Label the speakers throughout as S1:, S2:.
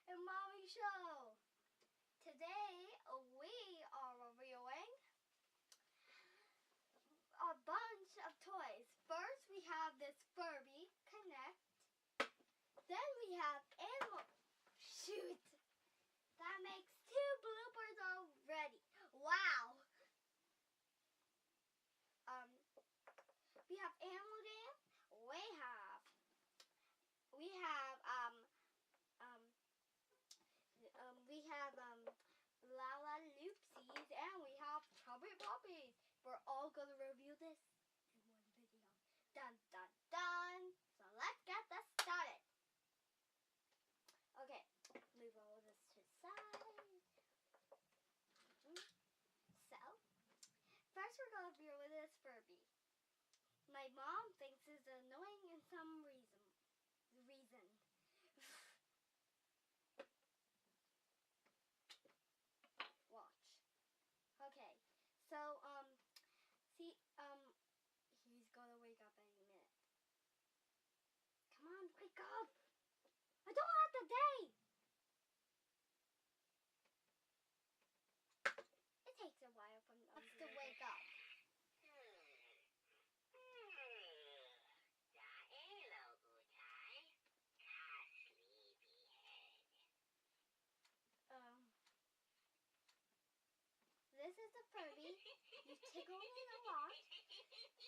S1: and Mommy Show. Today we are reviewing a bunch of toys. First we have this Furby Connect. Then we have animal. Shoot! That makes 2 bloopers already. Wow! We have Animal Jam. We have LaLaLoopsies, and we have Chubby Puppies. We're all gonna review this in one video. Dun dun dun! So let's get this started. Okay, move all of this to the side. So, first we're gonna review this Furby. My mom thinks it's annoying in some reason. Watch. Okay, so he's gonna wake up any minute. Come on, wake up! I don't have the day. It takes a while for us to wake up. This is the Furby. You tickle it a lot.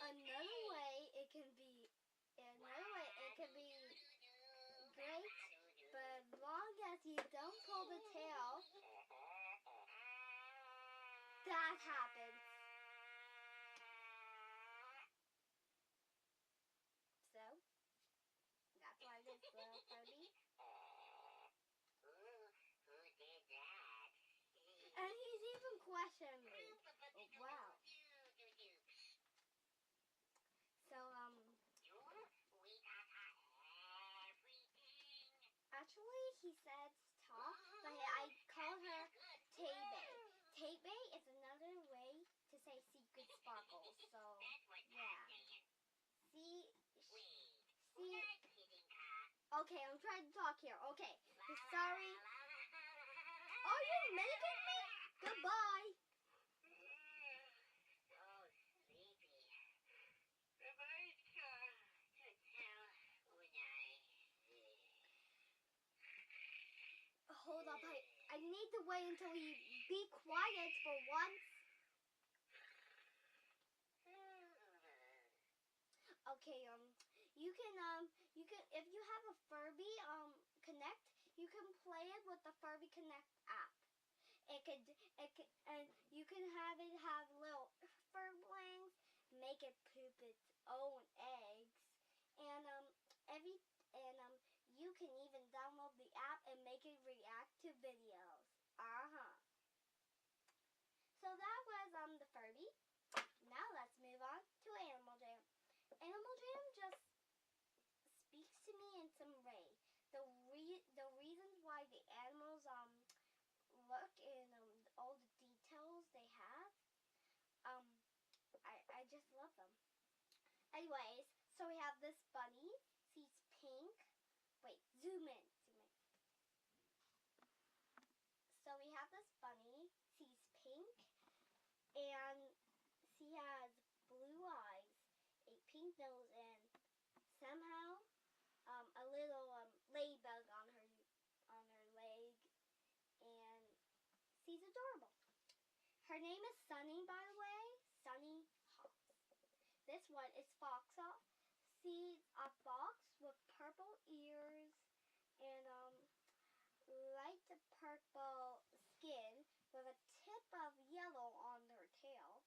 S1: Another way it can be great, but as long as you don't pull the tail, that happens. So that's why this little Furby.
S2: Who did that?
S1: And he's even questioning me. Oh, wow. So, actually, he says talk, but I call her Tay-Bay. Tay-Bay is another way to say secret sparkles. So, yeah. See? Okay, I'm trying to talk here. Okay, sorry. Are you making me? Goodbye.
S2: So sleepy. The birds come to tell when
S1: Hold up, I need to wait until you be quiet for once. Okay, you can if you have a Furby Connect, you can play it with the Furby Connect app. And you can have it have little furblings, make it poop its own eggs, and you can even download the app and make it react to videos. So that was the Furby. Now let's move on to Animal Jam. Animal Jam just speaks to me in some way. The reasons why the animals look and all the details they have, I just love them. Anyways, so we have this bunny. She's pink. Wait, zoom in. So we have this bunny. She's pink, and she has blue eyes, a pink nose, and somehow a little ladybug on her leg, and she's adorable. Her name is Sunny, by the way. Sunny Hawks. This one is Foxa. She's a fox with purple ears and light purple skin with a tip of yellow on her tail.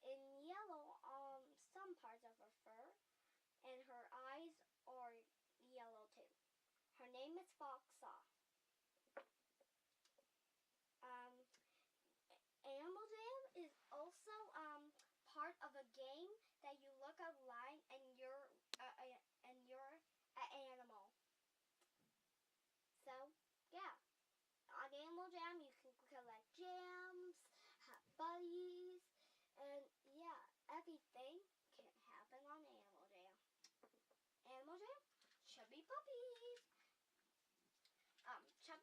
S1: In yellow on some parts of her fur, and her eyes are yellow too. Her name is Foxa. Animal Jam is also part of a game that you look online and you're an animal. So yeah, on Animal Jam you can collect jams, have buddies, and yeah, everything can happen on Animal Jam. Animal Jam, Chubby Puppies.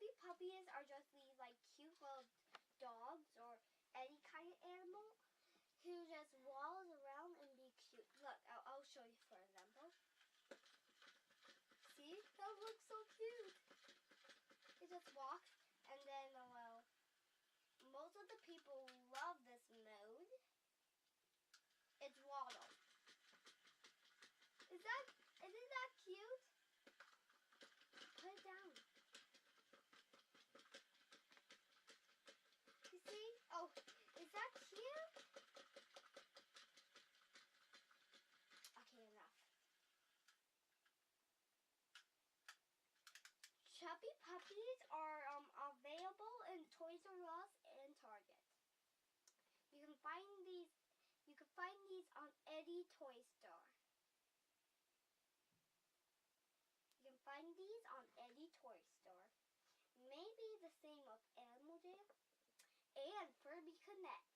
S1: chubby puppies are just these like cute little dogs or any kind of animal who just waddles around and be cute. Look, I'll show you for example. See? That looks so cute. It just walks and then most of the people love this mode. It's waddle. Isn't that cute? Put it down. You see? Oh, is that cute? Okay, enough. Chubby puppies are available in Toys R Us and Target. You can find these on any toy store. You can find these on any toy store. Maybe the same with Animal Jam and Furby Connect.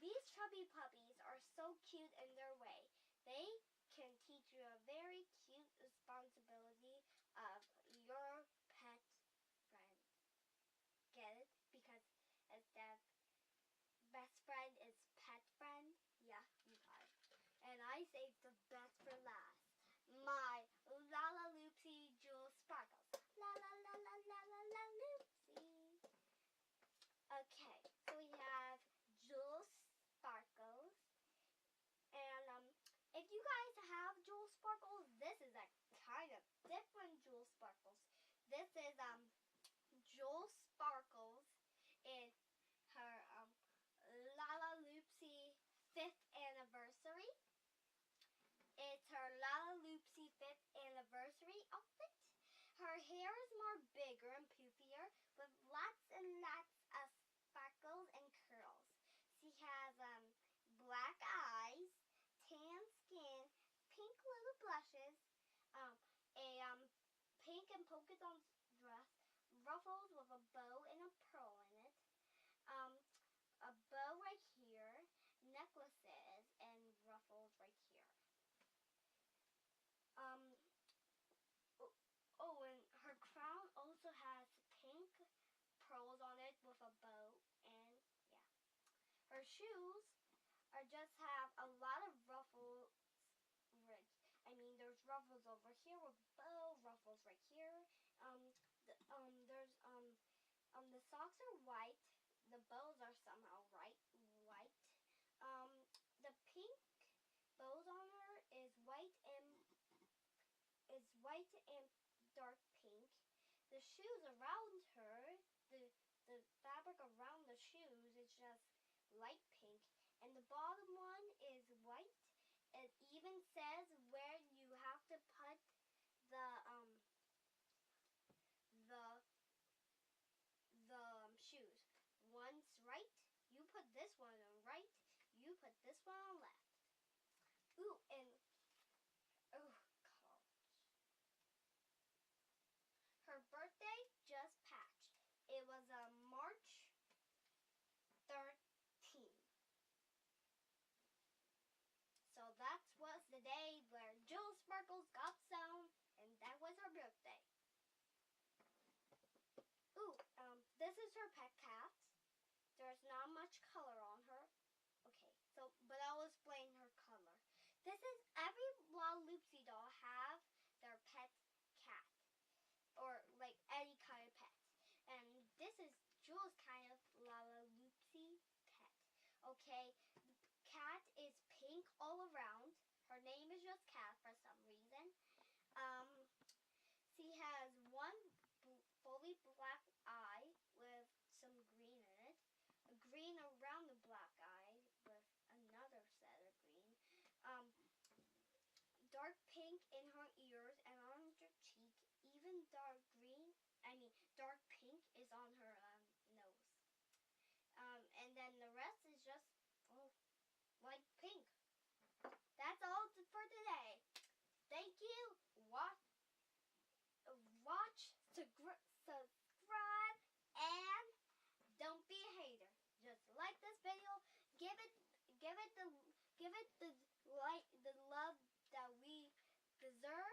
S1: These chubby puppies are so cute in their way. They can teach you a very cute responsibility of your pet friend. Get it? Because instead of best friend is pet friend. Yeah, you got it. And I saved the best for last. My LaLaLoopsy Jewel Sparkles. LaLaLoopsy. Okay, so we have Jewel Sparkles. And if you guys have Jewel Sparkles, this is a kind of different Jewel Sparkles. This is Jewel Sparkles in her LaLaLoopsy 5th anniversary. It's her LaLaLoopsy 5th anniversary outfit. Her hair is more bigger and poofier with lots and lots of sparkles and curls. She has black eyes, tan skin, pink little blushes, a pink and polka dot dress, ruffles with a bow and a pearl in it, a bow right here, necklaces, and ruffles right here. And her crown also has pink pearls on it with a bow, and yeah. Her shoes just have a lot of ruffles. There's ruffles over here with bow, ruffles right here. The socks are white. The bows are somehow white. The pink bows on her is white and dark pink. The shoes around her, the fabric around the shoes is just light pink, and the bottom one is white. It even says where you have to put the shoes. One's right, you put this one on right, you put this one on left. Ooh, and gosh. Her birthday just passed. It was March 13th. So that was the day where Jewel Sparkles got sewn, and that was her birthday. Ooh, this is her pet cat. There's not much color on her. Okay, but I'll explain her color. This is every LaLaLoopsy doll have their pet cat, or like any kind of pet. And this is Jewel's kind of LaLaLoopsy pet. Okay, the cat is pink all around. Her name is just Cat for some reason. She has one fully black eye with some green in it. A green around the black eye with another set of green. Dark pink in her ears and on her cheek. Even dark pink is on her nose. And then the rest is just like pink. That's all for today. Thank you. Subscribe, and don't be a hater. Just like this video. Give it the love that we deserve.